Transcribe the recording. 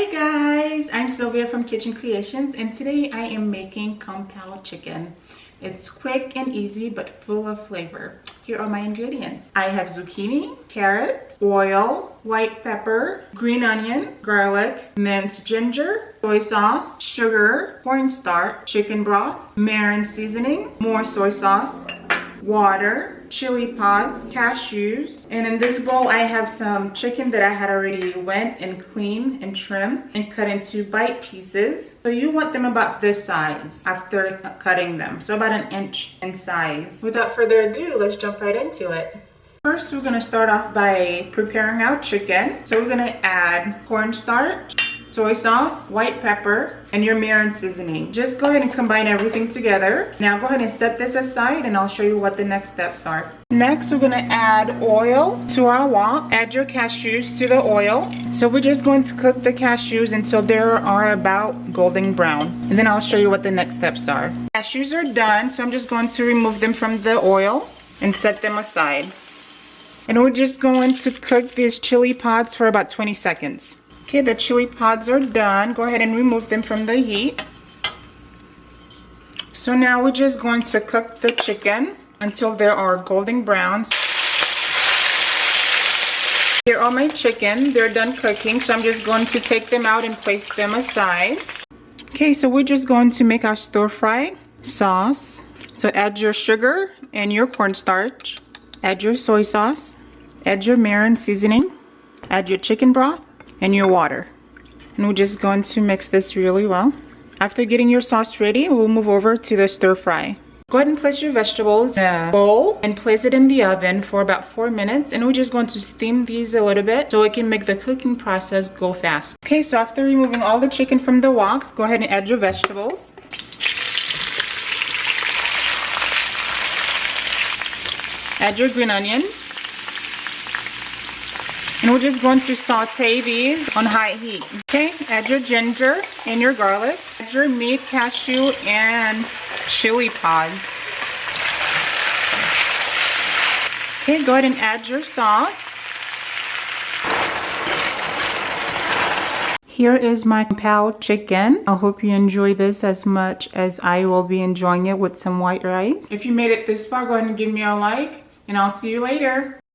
Hey guys, I'm Sylvia from Kitchen Creations, and today I am making Kung Pao Chicken. It's quick and easy but full of flavor. Here are my ingredients. I have zucchini, carrots, oil, white pepper, green onion, garlic, minced ginger, soy sauce, sugar, cornstarch, chicken broth, Mirin seasoning, more soy sauce, water, chili pods, cashews, and in this bowl I have some chicken that I had already went and cleaned and trimmed and cut into bite pieces. So you want them about this size after cutting them, so about 1 inch in size. Without further ado, let's jump right into it. First, we're going to start off by preparing our chicken. So we're going to add cornstarch, soy sauce, white pepper, and your Mirin seasoning. Just go ahead and combine everything together. Now go ahead and set this aside and I'll show you what the next steps are. Next, we're gonna add oil to our wok. Add your cashews to the oil. So we're just going to cook the cashews until they are about golden brown. And then I'll show you what the next steps are. Cashews are done, so I'm just going to remove them from the oil and set them aside. And we're just going to cook these chili pods for about 20 seconds. Okay, the chili pods are done. Go ahead and remove them from the heat. So now we're just going to cook the chicken until they are golden browns. Here are my chicken. They're done cooking, so I'm just going to take them out and place them aside. Okay, so we're just going to make our stir-fry sauce. So add your sugar and your cornstarch. Add your soy sauce. Add your Mirin seasoning. Add your chicken broth and your water, and we're just going to mix this really well. After getting your sauce ready, we'll move over to the stir fry. Go ahead and place your vegetables in a bowl and place it in the oven for about 4 minutes, and we're just going to steam these a little bit so it can make the cooking process go fast. Okay, so after removing all the chicken from the wok, go ahead and add your vegetables. Add your green onions. And we're just going to saute these on high heat. Okay, add your ginger and your garlic. Add your meat, cashew, and chili pods. Okay, go ahead and add your sauce. Here is my Pao chicken. I hope you enjoy this as much as I will be enjoying it with some white rice. If you made it this far, go ahead and give me a like, and I'll see you later.